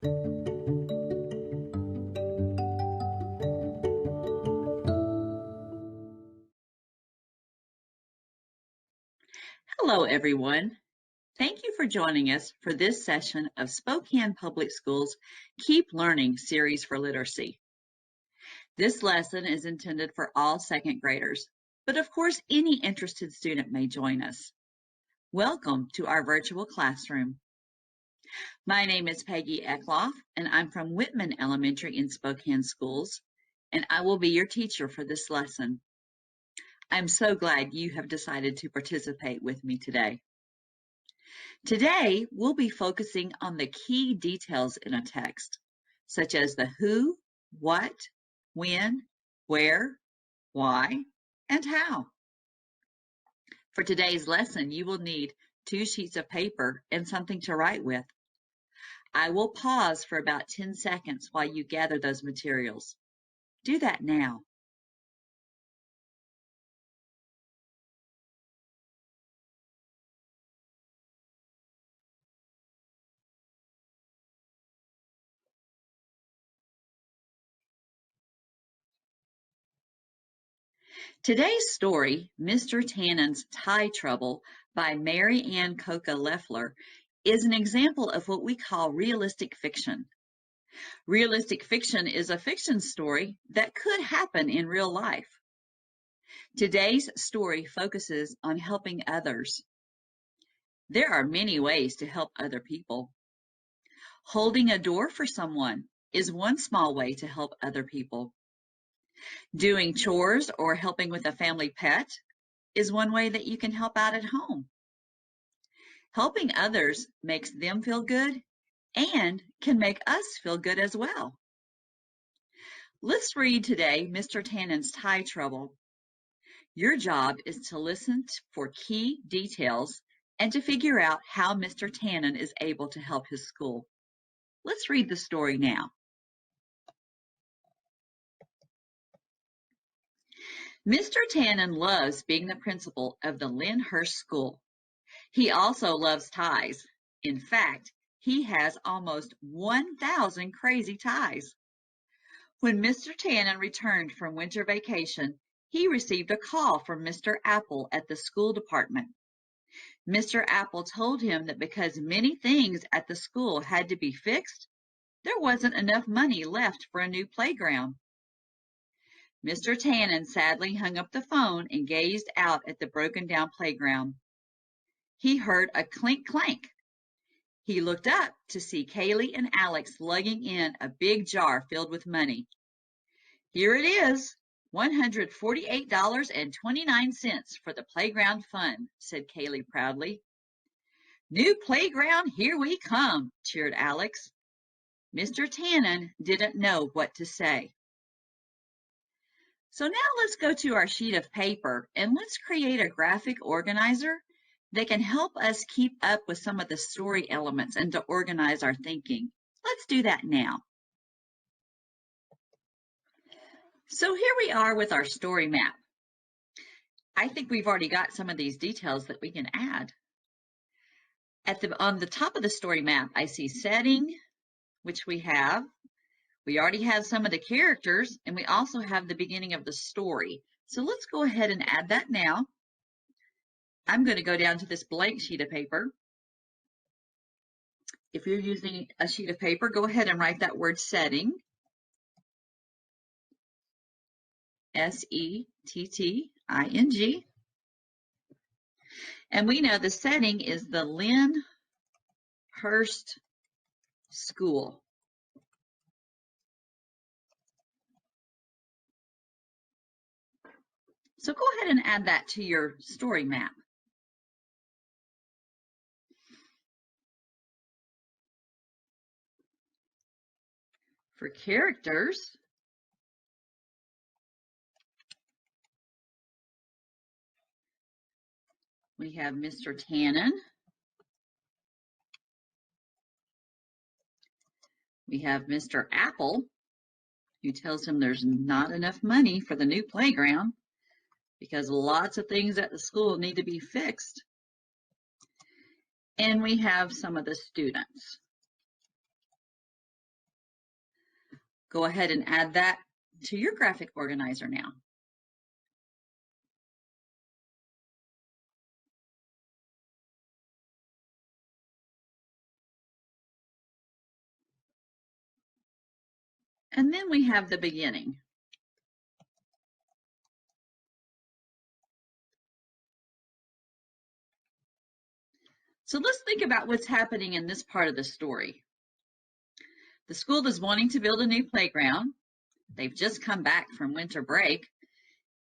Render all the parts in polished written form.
Hello, everyone. Thank you for joining us for this session of Spokane Public Schools Keep Learning series for literacy. This lesson is intended for all second graders, but of course, any interested student may join us. Welcome to our virtual classroom. My name is Peggy Eckloff, and I'm from Whitman Elementary in Spokane Schools, and I will be your teacher for this lesson. I'm so glad you have decided to participate with me today. Today, we'll be focusing on the key details in a text, such as the who, what, when, where, why, and how. For today's lesson, you will need 2 sheets of paper and something to write with. I will pause for about 10 seconds while you gather those materials. Do that now. Today's story, Mr. Tannen's Tie Trouble by Mary Ann Coca Leffler, is an example of what we call realistic fiction. Realistic fiction is a fiction story that could happen in real life. Today's story focuses on helping others. There are many ways to help other people. Holding a door for someone is one small way to help other people. Doing chores or helping with a family pet is one way that you can help out at home. Helping others makes them feel good and can make us feel good as well. Let's read today Mr. Tannen's Tie Trouble. Your job is to listen for key details and to figure out how Mr. Tanen is able to help his school. Let's read the story now. Mr. Tanen loves being the principal of the Lyndhurst School. He also loves ties. In fact, he has almost 1,000 crazy ties. When Mr. Tanen returned from winter vacation, he received a call from Mr. Apple at the school department. Mr. Apple told him that because many things at the school had to be fixed, there wasn't enough money left for a new playground. Mr. Tanen sadly hung up the phone and gazed out at the broken-down playground. He heard a clink-clank. He looked up to see Kaylee and Alex lugging in a big jar filled with money. Here it is, $148.29 for the playground fund, said Kaylee proudly. New playground, here we come, cheered Alex. Mr. Tanen didn't know what to say. So now let's go to our sheet of paper and let's create a graphic organizer that can help us keep up with some of the story elements and to organize our thinking. Let's do that now. So here we are with our story map. I think we've already got some of these details that we can add. On the top of the story map, I see setting, which we have. We already have some of the characters, and we also have the beginning of the story. So let's go ahead and add that now. I'm going to go down to this blank sheet of paper. If you're using a sheet of paper, go ahead and write that word setting. S-E-T-T-I-N-G. And we know the setting is the Lyndhurst School. So go ahead and add that to your story map. For characters, we have Mr. Tanen. We have Mr. Apple, who tells him there's not enough money for the new playground because lots of things at the school need to be fixed. And we have some of the students. Go ahead and add that to your graphic organizer now. And then we have the beginning. So let's think about what's happening in this part of the story. The school is wanting to build a new playground. They've just come back from winter break,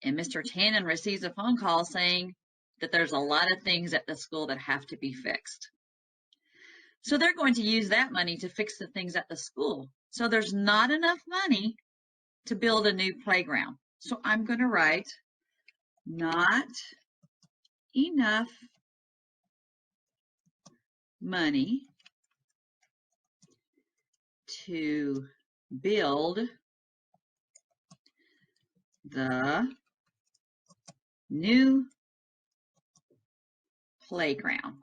and Mr. Tannen receives a phone call saying that there's a lot of things at the school that have to be fixed. So they're going to use that money to fix the things at the school. So there's not enough money to build a new playground. So I'm going to write not enough money to build the new playground.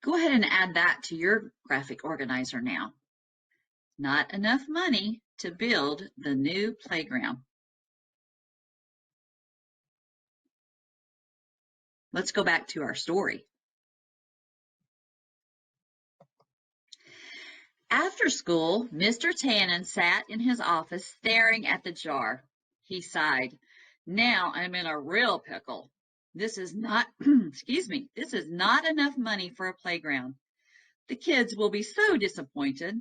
Go ahead and add that to your graphic organizer now. Not enough money to build the new playground. Let's go back to our story. After school, Mr. Tannen sat in his office staring at the jar. He sighed. Now I'm in a real pickle. This is not, excuse me, this is not enough money for a playground. The kids will be so disappointed.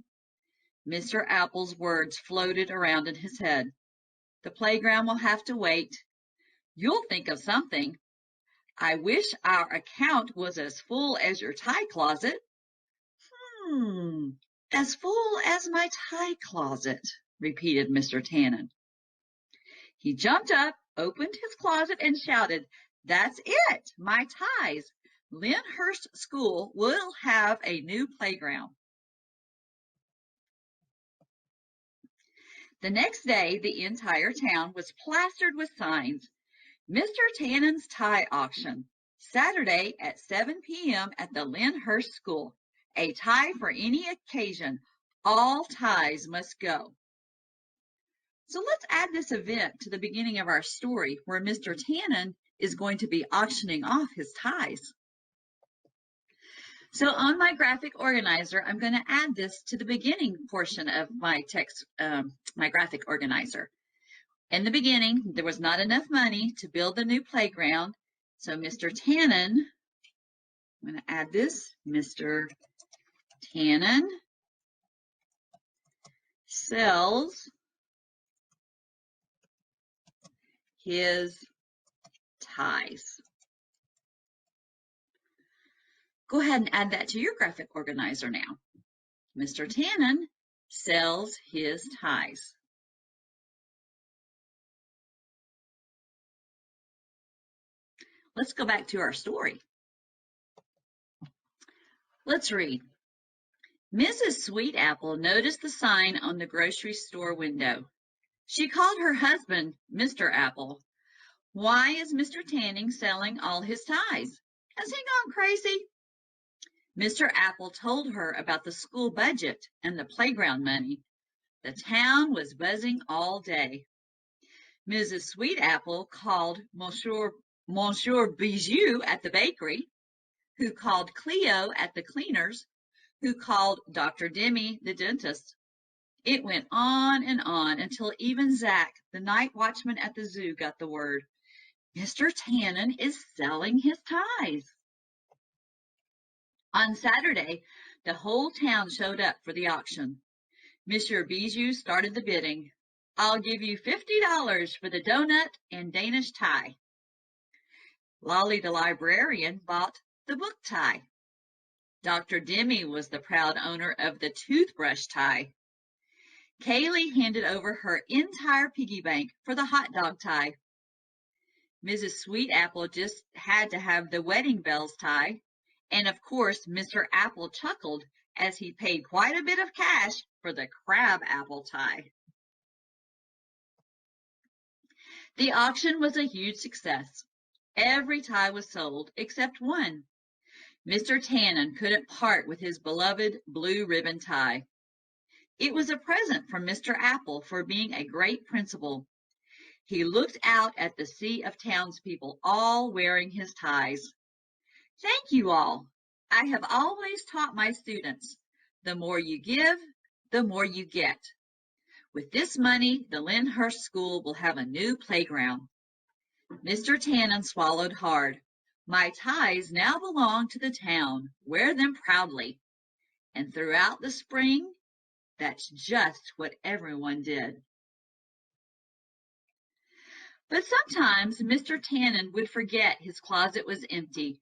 Mr. Apple's words floated around in his head. The playground will have to wait. You'll think of something. I wish our account was as full as your tie closet. As full as my tie closet, repeated Mr. Tannen. He jumped up, opened his closet, and shouted, That's it, my ties. Lyndhurst School will have a new playground. The next day, the entire town was plastered with signs. Mr. Tannen's tie auction, Saturday at 7 p.m. at the Lyndhurst School. A tie for any occasion. All ties must go. So let's add this event to the beginning of our story where Mr. Tannen is going to be auctioning off his ties. So on my graphic organizer, I'm going to add this to the beginning portion of my text, my graphic organizer. In the beginning, there was not enough money to build the new playground. So Mr. Tannen, I'm going to add this, Mr. Tannen sells his ties. Go ahead and add that to your graphic organizer now. Mr. Tannen sells his ties. Let's go back to our story. Let's read. Mrs. Sweetapple noticed the sign on the grocery store window. She called her husband, Mr. Apple. Why is Mr. Tannen selling all his ties? Has he gone crazy? Mr. Apple told her about the school budget and the playground money. The town was buzzing all day. Mrs. Sweetapple called Monsieur Bijou at the bakery, who called Cleo at the cleaners, who called Dr. Demi the dentist. It went on and on until even Zach, the night watchman at the zoo, got the word. Mr. Tannen is selling his ties. On Saturday, the whole town showed up for the auction. Monsieur Bijou started the bidding. I'll give you $50 for the donut and Danish tie. Lolly the librarian bought the book tie. Dr. Demi was the proud owner of the toothbrush tie. Kaylee handed over her entire piggy bank for the hot dog tie. Mrs. Sweetapple just had to have the wedding bells tie. And of course, Mr. Apple chuckled as he paid quite a bit of cash for the crab apple tie. The auction was a huge success. Every tie was sold except one. Mr. Tannen couldn't part with his beloved blue ribbon tie. It was a present from Mr. Apple for being a great principal. He looked out at the sea of townspeople, all wearing his ties. Thank you all. I have always taught my students, the more you give, the more you get. With this money, the Lyndhurst School will have a new playground. Mr. Tannen swallowed hard. My ties now belong to the town. Wear them proudly. And throughout the spring, that's just what everyone did. But sometimes Mr. Tannen would forget his closet was empty.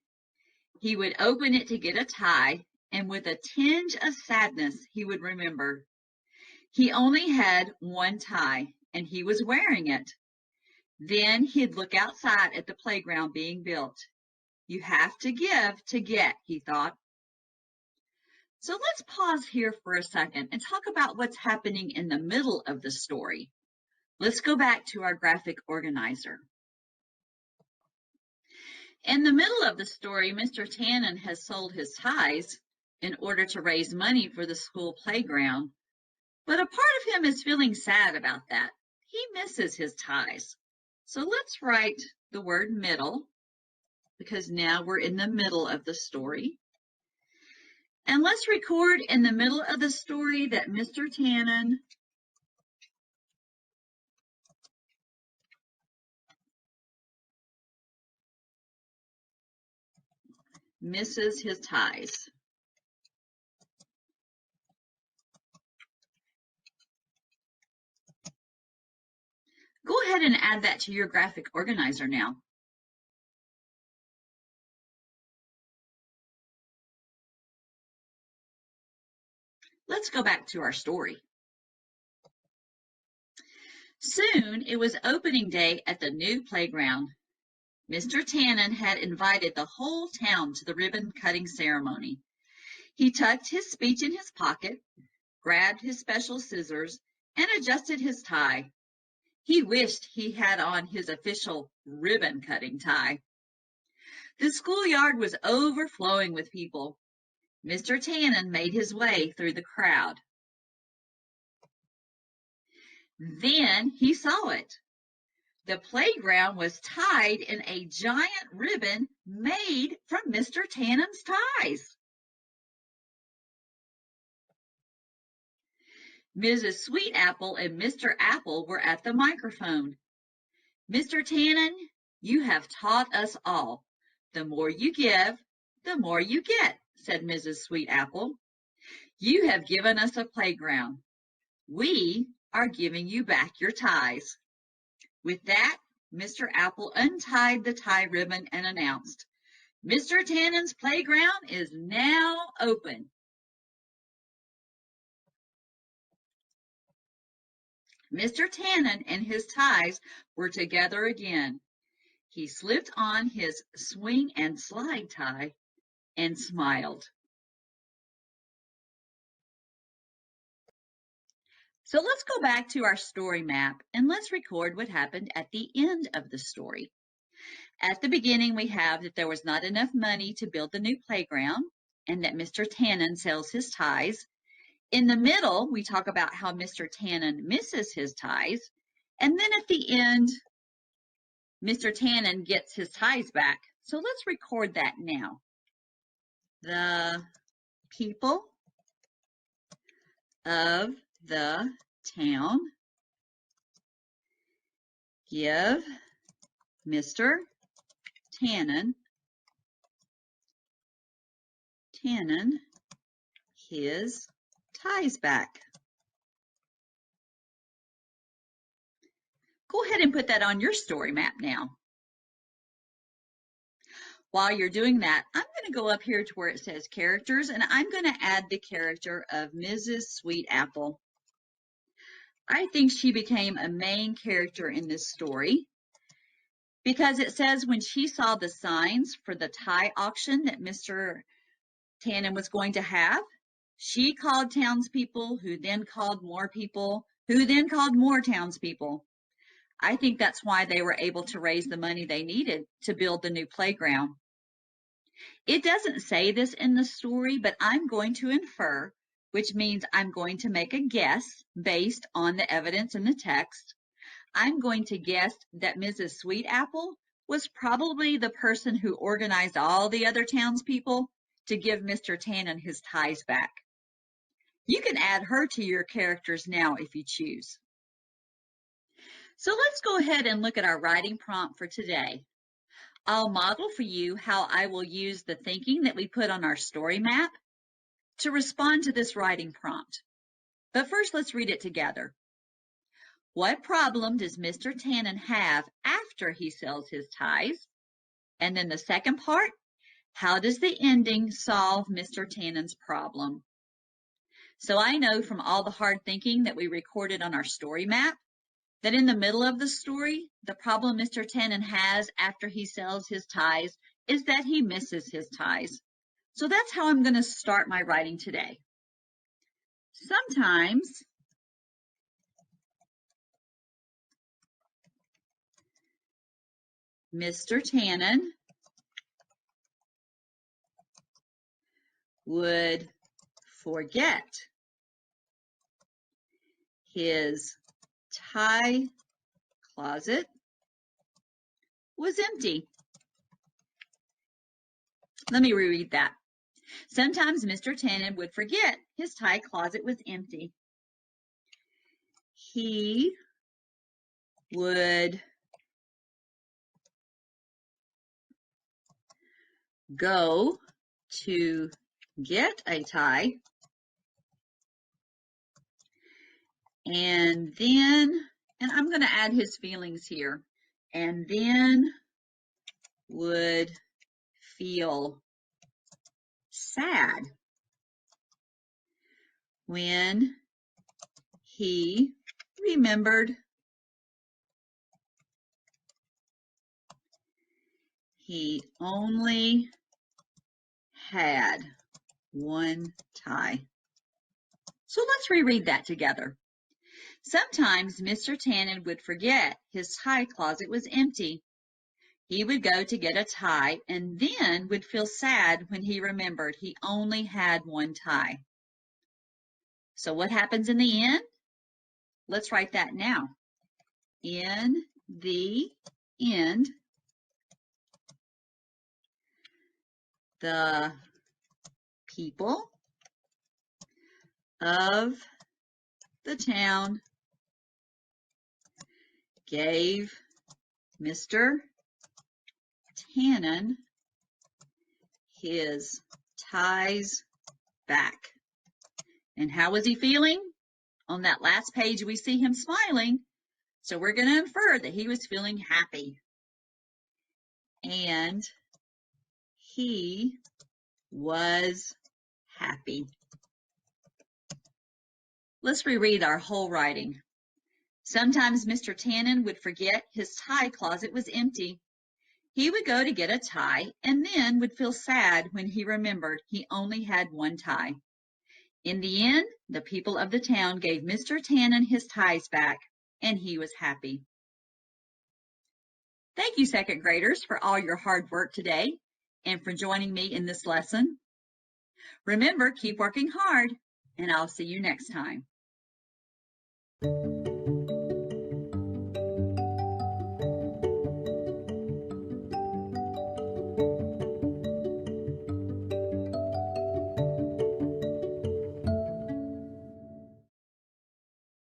He would open it to get a tie, and with a tinge of sadness, he would remember. He only had one tie, and he was wearing it. Then he'd look outside at the playground being built. You have to give to get, he thought. So let's pause here for a second and talk about what's happening in the middle of the story. Let's go back to our graphic organizer. In the middle of the story, Mr. Tannen has sold his ties in order to raise money for the school playground, but a part of him is feeling sad about that. He misses his ties. So let's write the word middle, because now we're in the middle of the story. And let's record in the middle of the story that Mr. Tannen misses his ties. Go ahead and add that to your graphic organizer now. Let's go back to our story. Soon it was opening day at the new playground. Mr. Tannen had invited the whole town to the ribbon cutting ceremony. He tucked his speech in his pocket, grabbed his special scissors, and adjusted his tie. He wished he had on his official ribbon cutting tie. The schoolyard was overflowing with people. Mr. Tannen made his way through the crowd. Then he saw it. The playground was tied in a giant ribbon made from Mr. Tannen's ties. Mrs. Sweetapple and Mr. Apple were at the microphone. Mr. Tannen, you have taught us all. The more you give, the more you get, said Mrs. Sweetapple. You have given us a playground. We are giving you back your ties. With that, Mr. Apple untied the tie ribbon and announced, Mr. Tannen's playground is now open. Mr. Tannen and his ties were together again. He slipped on his swing and slide tie and smiled. So let's go back to our story map and let's record what happened at the end of the story. At the beginning, we have that there was not enough money to build the new playground and that Mr. Tannen sells his ties. In the middle, we talk about how Mr. Tannen misses his ties. And then at the end, Mr. Tannen gets his ties back. So let's record that now. The people of the town give Mr. Tannen his ties back. Go ahead and put that on your story map now. While you're doing that, I'm going to go up here to where it says characters, and I'm going to add the character of Mrs. Sweetapple. I think she became a main character in this story because it says when she saw the signs for the tie auction that Mr. Tannen was going to have, she called townspeople who then called more people, who then called more townspeople. I think that's why they were able to raise the money they needed to build the new playground. It doesn't say this in the story, but I'm going to infer, which means I'm going to make a guess based on the evidence in the text. I'm going to guess that Mrs. Sweetapple was probably the person who organized all the other townspeople to give Mr. Tannen his ties back. You can add her to your characters now if you choose. So let's go ahead and look at our writing prompt for today. I'll model for you how I will use the thinking that we put on our story map to respond to this writing prompt. But first, let's read it together. What problem does Mr. Tannen have after he sells his ties? And then the second part, how does the ending solve Mr. Tannen's problem? So I know from all the hard thinking that we recorded on our story map that in the middle of the story, the problem Mr. Tannen has after he sells his ties is that he misses his ties. So that's how I'm going to start my writing today. Sometimes Mr. Tannen would forget his tie closet was empty. Let me reread that. Sometimes Mr. Tannen would forget his tie closet was empty. He would go to get a tie and I'm going to add his feelings here, and then would feel sad when he remembered he only had one tie. So let's reread that together. Sometimes Mr. Tannen would forget his tie closet was empty. He would go to get a tie and then would feel sad when he remembered he only had one tie. So what happens in the end? Let's write that now. In the end, the people of the town gave Mr. Tannen his ties back. And how was he feeling? On that last page, we see him smiling. So we're going to infer that he was feeling happy. And he was happy. Let's reread our whole writing. Sometimes Mr. Tannen would forget his tie closet was empty. He would go to get a tie and then would feel sad when he remembered he only had one tie. In the end, the people of the town gave Mr. Tannen his ties back, and he was happy. Thank you, second graders, for all your hard work today and for joining me in this lesson. Remember, keep working hard, and I'll see you next time.